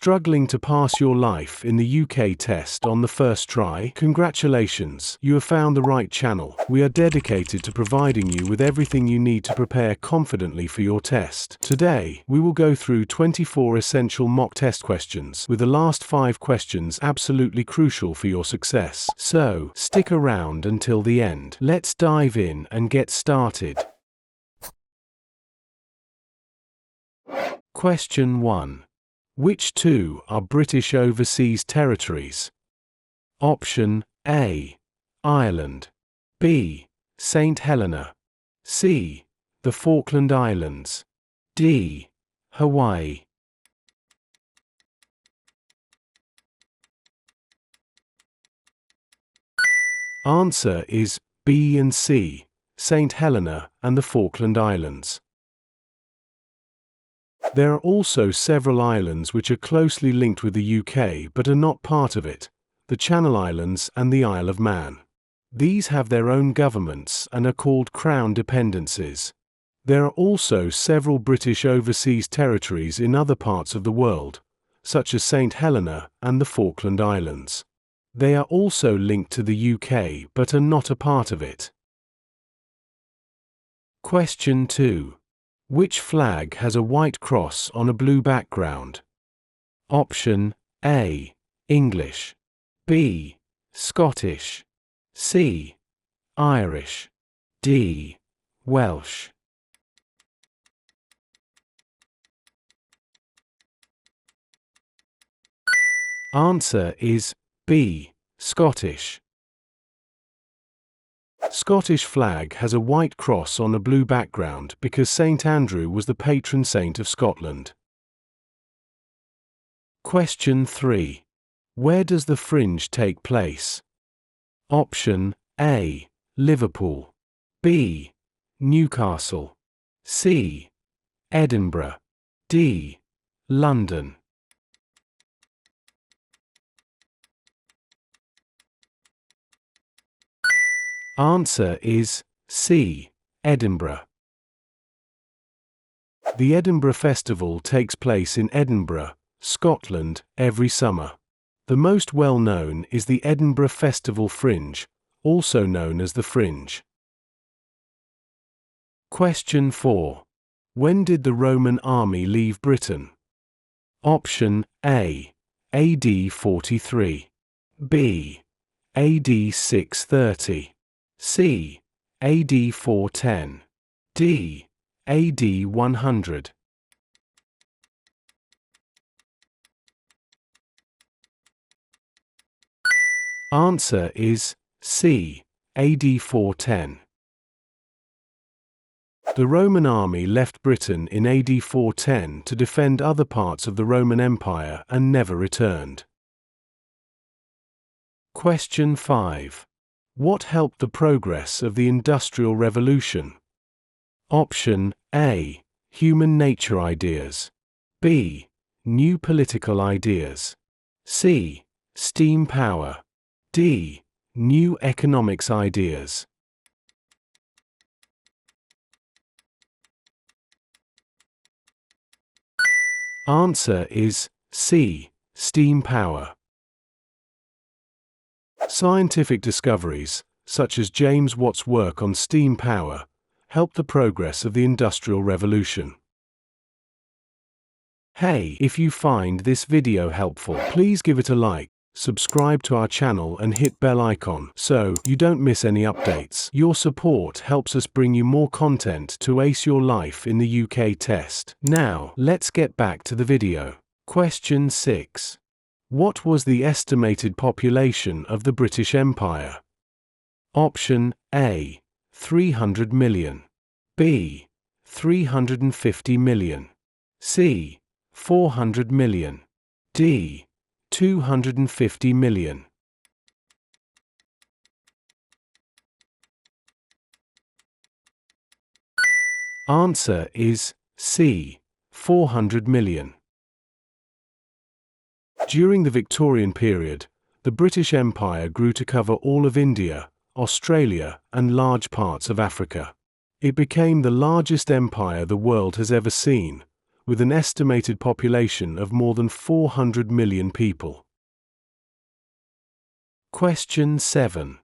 Struggling to pass your life in the UK test on the first try? Congratulations, you have found the right channel. We are dedicated to providing you with everything you need to prepare confidently for your test. Today, we will go through 24 essential mock test questions, with the last 5 questions absolutely crucial for your success. So, stick around until the end. Let's dive in and get started. Question 1. Which two are British overseas territories? Option A. Ireland. B. St. Helena. C. The Falkland Islands. D. Hawaii. Answer is B and C, St. Helena and the Falkland Islands. There are also several islands which are closely linked with the UK but are not part of it, the Channel Islands and the Isle of Man. These have their own governments and are called Crown dependencies. There are also several British overseas territories in other parts of the world, such as St. Helena and the Falkland Islands. They are also linked to the UK but are not a part of it. Question 2. Which flag has a white cross on a blue background? Option A. English. B. Scottish. C. Irish. D. Welsh. Answer is B. Scottish. Scottish flag has a white cross on a blue background because St. Andrew was the patron saint of Scotland. Question 3. Where does the Fringe take place? Option A. Liverpool. B. Newcastle. C. Edinburgh. D. London. Answer is C. Edinburgh. The Edinburgh Festival takes place in Edinburgh, Scotland, every summer. The most well-known is the Edinburgh Festival Fringe, also known as the Fringe. Question 4. When did the Roman army leave Britain? Option A. AD 43. B. AD 630. C. AD 410. D. AD 100. Answer is C. AD 410. The Roman army left Britain in AD 410 to defend other parts of the Roman Empire and never returned. Question 5. What helped the progress of the Industrial Revolution? Option A. Human nature ideas. B. New political ideas. C. Steam power. D. New economics ideas. Answer is C. Steam power. Scientific discoveries, such as James Watt's work on steam power, helped the progress of the Industrial Revolution. Hey, if you find this video helpful, please give it a like, subscribe to our channel and hit bell icon so you don't miss any updates. Your support helps us bring you more content to ace your life in the UK test. Now, let's get back to the video. Question 6. What was the estimated population of the British Empire? Option A. 300 million. B. 350 million. C. 400 million. D. 250 million. Answer is C. 400 million. During the Victorian period, the British Empire grew to cover all of India, Australia, and large parts of Africa. It became the largest empire the world has ever seen, with an estimated population of more than 400 million people. Question 7.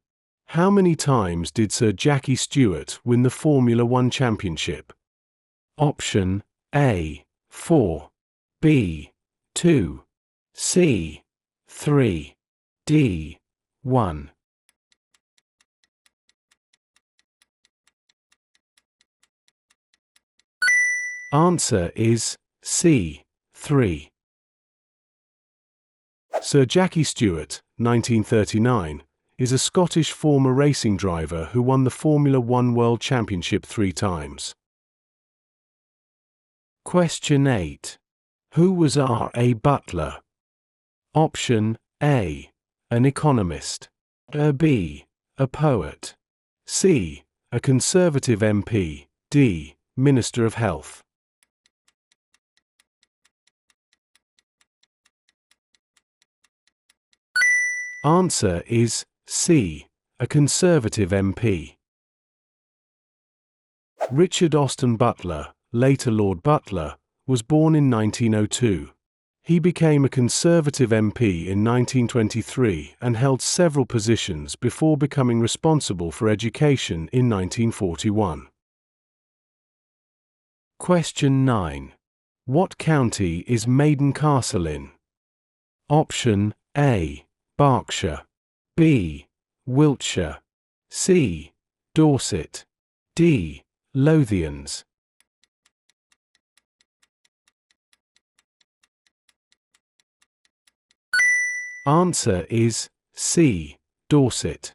How many times did Sir Jackie Stewart win the Formula One Championship? Option A, 4, B, 2, C, 3, D, 1. Answer is C, 3. Sir Jackie Stewart, 1939, is a Scottish former racing driver who won the Formula One World Championship 3 times. Question 8. Who was R. A. Butler? Option A, an economist. B, a poet. C, a Conservative MP. D, Minister of Health. Answer is C, a Conservative MP. Richard Austin Butler, later Lord Butler, was born in 1902. He became a Conservative MP in 1923 and held several positions before becoming responsible for education in 1941. Question 9. What county is Maiden Castle in? Option A, Berkshire. B, Wiltshire. C, Dorset. D, Lothians. Answer is C, Dorset.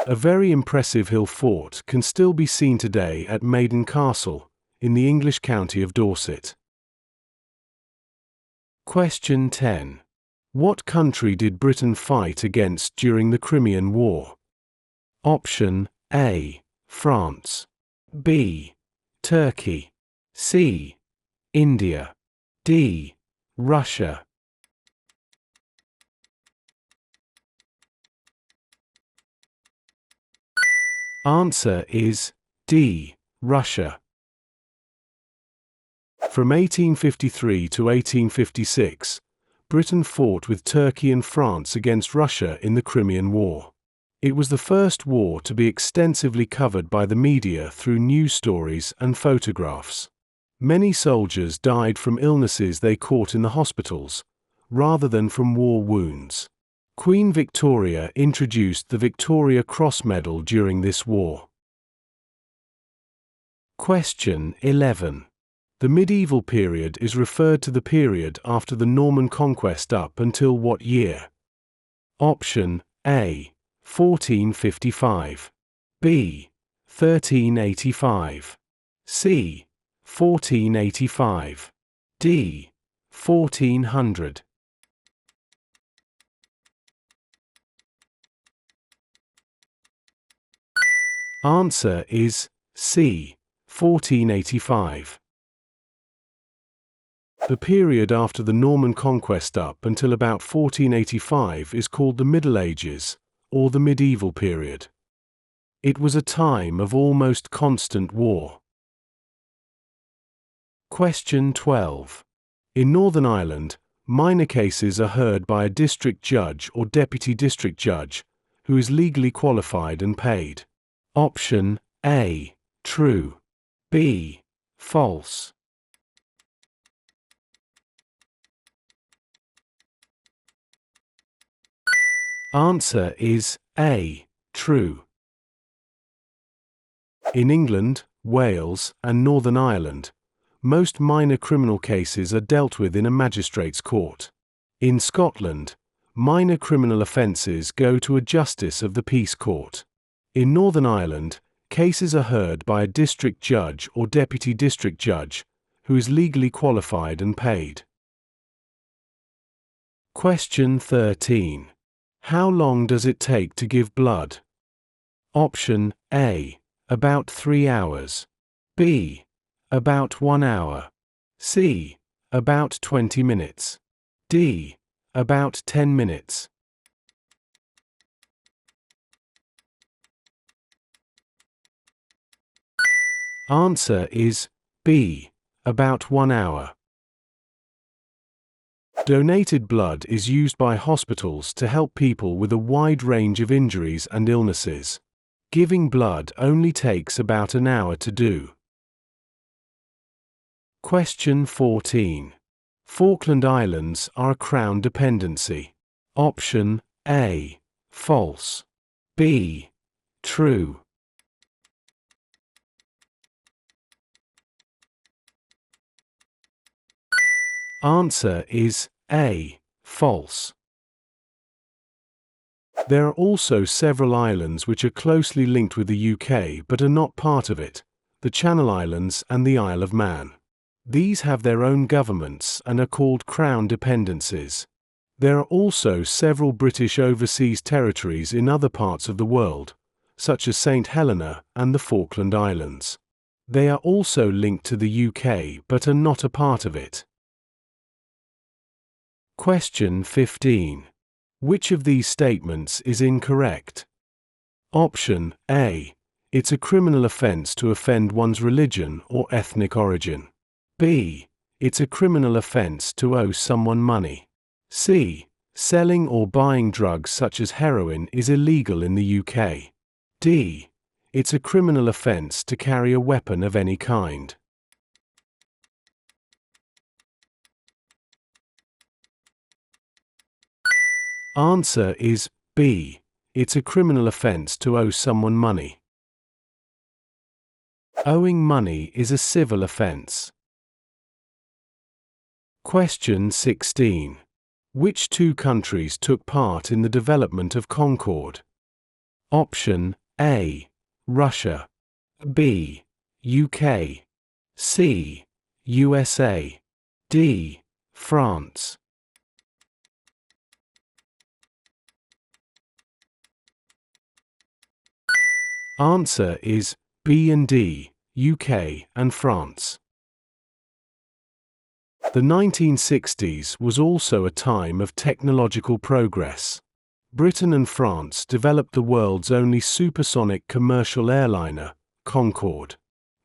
A very impressive hill fort can still be seen today at Maiden Castle, in the English county of Dorset. Question 10. What country did Britain fight against during the Crimean War? Option A, France. B, Turkey. C, India. D, Russia. Answer is D, Russia. From 1853 to 1856, Britain fought with Turkey and France against Russia in the Crimean War. It was the first war to be extensively covered by the media through news stories and photographs. Many soldiers died from illnesses they caught in the hospitals, rather than from war wounds. Queen Victoria introduced the Victoria Cross Medal during this war. Question 11. The medieval period is referred to the period after the Norman conquest up until what year? Option A, 1455. B, 1385. C, 1485. D, 1400. Answer is C, 1485. The period after the Norman conquest up until about 1485 is called the Middle Ages, or the medieval period. It was a time of almost constant war. Question 12. In Northern Ireland, minor cases are heard by a district judge or deputy district judge, who is legally qualified and paid. Option A, true. B, false. Answer is A, true. In England, Wales, and Northern Ireland, most minor criminal cases are dealt with in a magistrate's court. In Scotland, minor criminal offences go to a justice of the peace court. In Northern Ireland, cases are heard by a district judge or deputy district judge, who is legally qualified and paid. Question 13. How long does it take to give blood? Option A, about 3 hours. B, about 1 hour. C, about 20 minutes. D, about 10 minutes. Answer is B. About 1 hour. Donated blood is used by hospitals to help people with a wide range of injuries and illnesses. Giving blood only takes about an hour to do. Question 14. Falkland Islands are a Crown dependency. Option A. False. B. True. Answer is A. False. There are also several islands which are closely linked with the UK but are not part of it, the Channel Islands and the Isle of Man. These have their own governments and are called Crown dependencies. There are also several British overseas territories in other parts of the world, such as St. Helena and the Falkland Islands. They are also linked to the UK but are not a part of it. Question 15. Which of these statements is incorrect? Option A. It's a criminal offence to offend one's religion or ethnic origin. B. It's a criminal offence to owe someone money. C. Selling or buying drugs such as heroin is illegal in the UK. D. It's a criminal offence to carry a weapon of any kind. Answer is B. It's a criminal offence to owe someone money. Owing money is a civil offence. Question 16. Which two countries took part in the development of Concorde? Option A. Russia. B. UK. C. USA. D. France. Answer is B and D, UK and France. The 1960s was also a time of technological progress. Britain and France developed the world's only supersonic commercial airliner, Concorde.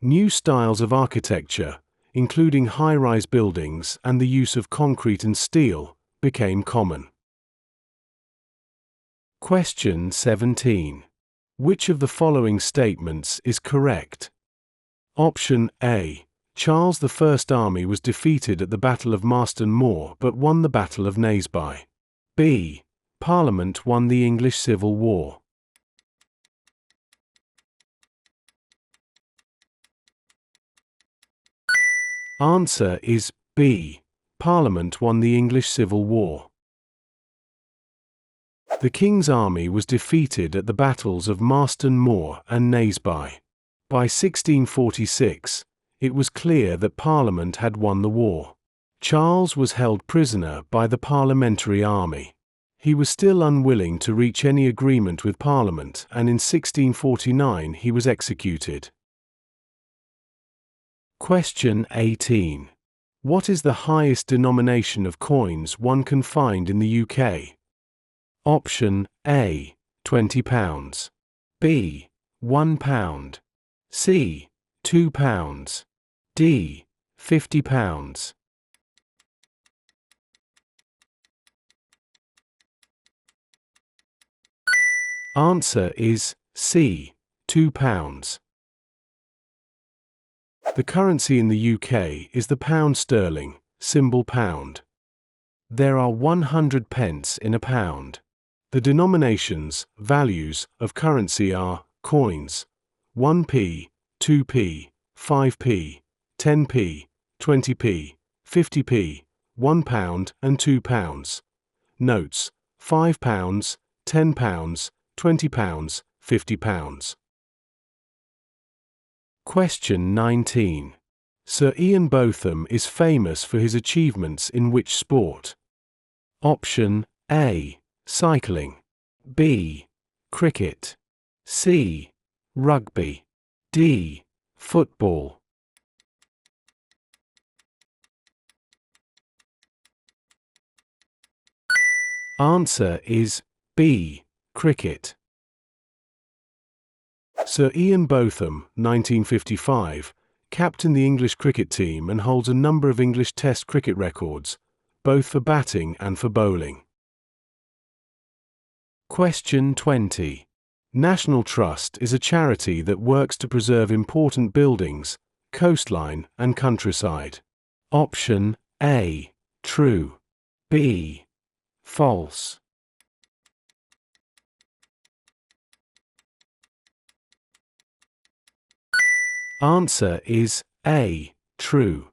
New styles of architecture, including high-rise buildings and the use of concrete and steel, became common. Question 17. Which of the following statements is correct? Option A. Charles I's army was defeated at the Battle of Marston Moor but won the Battle of Naseby. B. Parliament won the English Civil War. Answer is B. Parliament won the English Civil War. The King's army was defeated at the battles of Marston Moor and Naseby. By 1646, it was clear that Parliament had won the war. Charles was held prisoner by the Parliamentary Army. He was still unwilling to reach any agreement with Parliament, and in 1649 he was executed. Question 18. What is the highest denomination of coins one can find in the UK? Option A. £20. B. £1. C. £2. D. £50. Answer is C. £2. The currency in the UK is the pound sterling, symbol pound. There are 100 pence in a pound. The denominations, values, of currency are coins, 1p, 2p, 5p, 10p, 20p, 50p, £1 and £2. Notes, £5, £10, £20, £50. Question 19. Sir Ian Botham is famous for his achievements in which sport? Option A. Cycling. B. Cricket. C. Rugby. D. Football. Answer is B. Cricket. Sir Ian Botham, 1955, captained the English cricket team and holds a number of English Test cricket records, both for batting and for bowling. Question 20. National Trust is a charity that works to preserve important buildings, coastline, and countryside. Option A. True. B. False. Answer is A. True.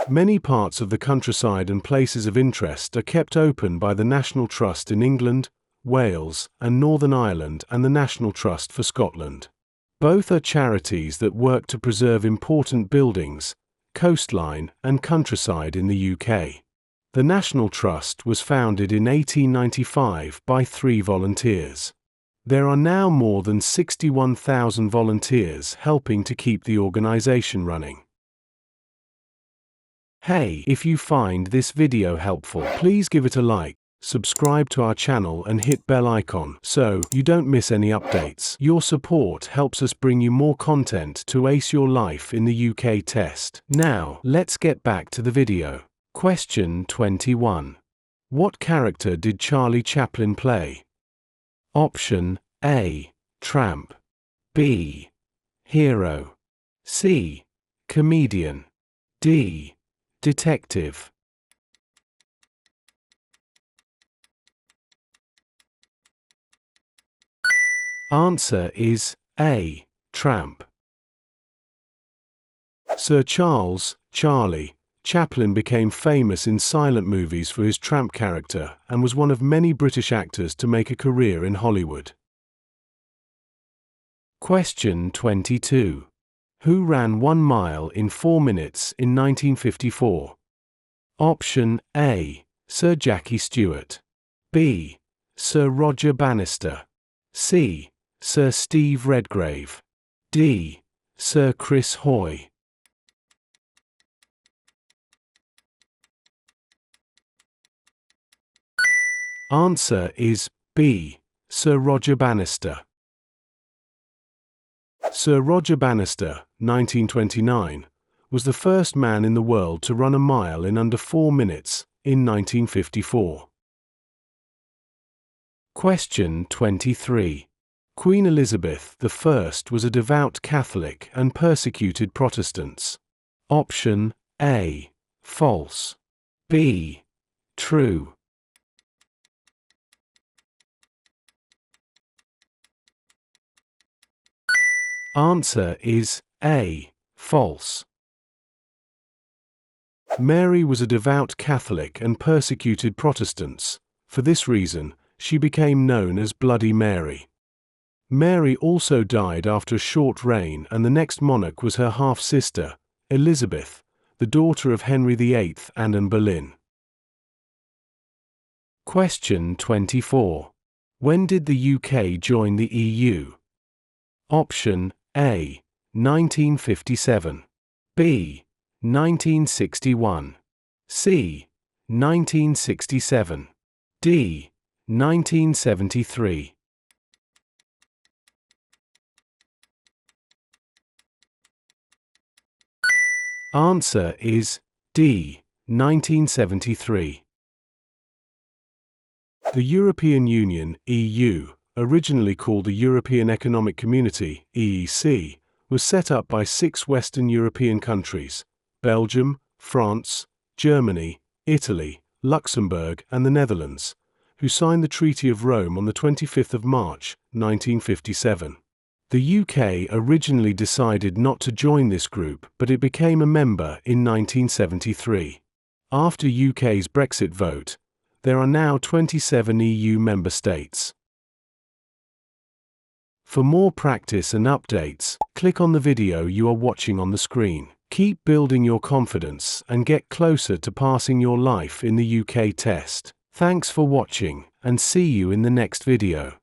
Many parts of the countryside and places of interest are kept open by the National Trust in England, Wales, and Northern Ireland and the National Trust for Scotland. Both are charities that work to preserve important buildings, coastline, and countryside in the UK. The National Trust was founded in 1895 by 3 volunteers. There are now more than 61,000 volunteers helping to keep the organisation running. Hey, if you find this video helpful, please give it a like, subscribe to our channel and hit bell icon so you don't miss any updates. Your support helps us bring you more content to ace your life in the UK test. Now, let's get back to the video. Question 21. What character did Charlie Chaplin play? Option A. Tramp. B. Hero. C. Comedian. D. Detective. Answer is A. Tramp. Sir Charles, Charlie, Chaplin became famous in silent movies for his tramp character and was one of many British actors to make a career in Hollywood. Question 22. Who ran 1 mile in 4 minutes in 1954? Option A. Sir Jackie Stewart. B. Sir Roger Bannister. C. Sir Steve Redgrave. D. Sir Chris Hoy. Answer is B. Sir Roger Bannister. Sir Roger Bannister, 1929, was the first man in the world to run a mile in under 4 minutes in 1954. Question 23. Queen Elizabeth I was a devout Catholic and persecuted Protestants. Option A. False. B. True. Answer is A. False. Mary was a devout Catholic and persecuted Protestants. For this reason, she became known as Bloody Mary. Mary also died after a short reign, and the next monarch was her half-sister, Elizabeth, the daughter of Henry VIII and Anne Boleyn. Question 24. When did the UK join the EU? Option A. 1957. B. 1961. C. 1967. D. 1973. Answer is D. 1973. The European Union, EU, originally called the European Economic Community, EEC, was set up by 6 Western European countries: Belgium, France, Germany, Italy, Luxembourg, and the Netherlands, who signed the Treaty of Rome on the 25th of March, 1957. The UK originally decided not to join this group, but it became a member in 1973. After UK's Brexit vote, there are now 27 EU member states. For more practice and updates, click on the video you are watching on the screen. Keep building your confidence and get closer to passing your life in the UK test. Thanks for watching, and see you in the next video.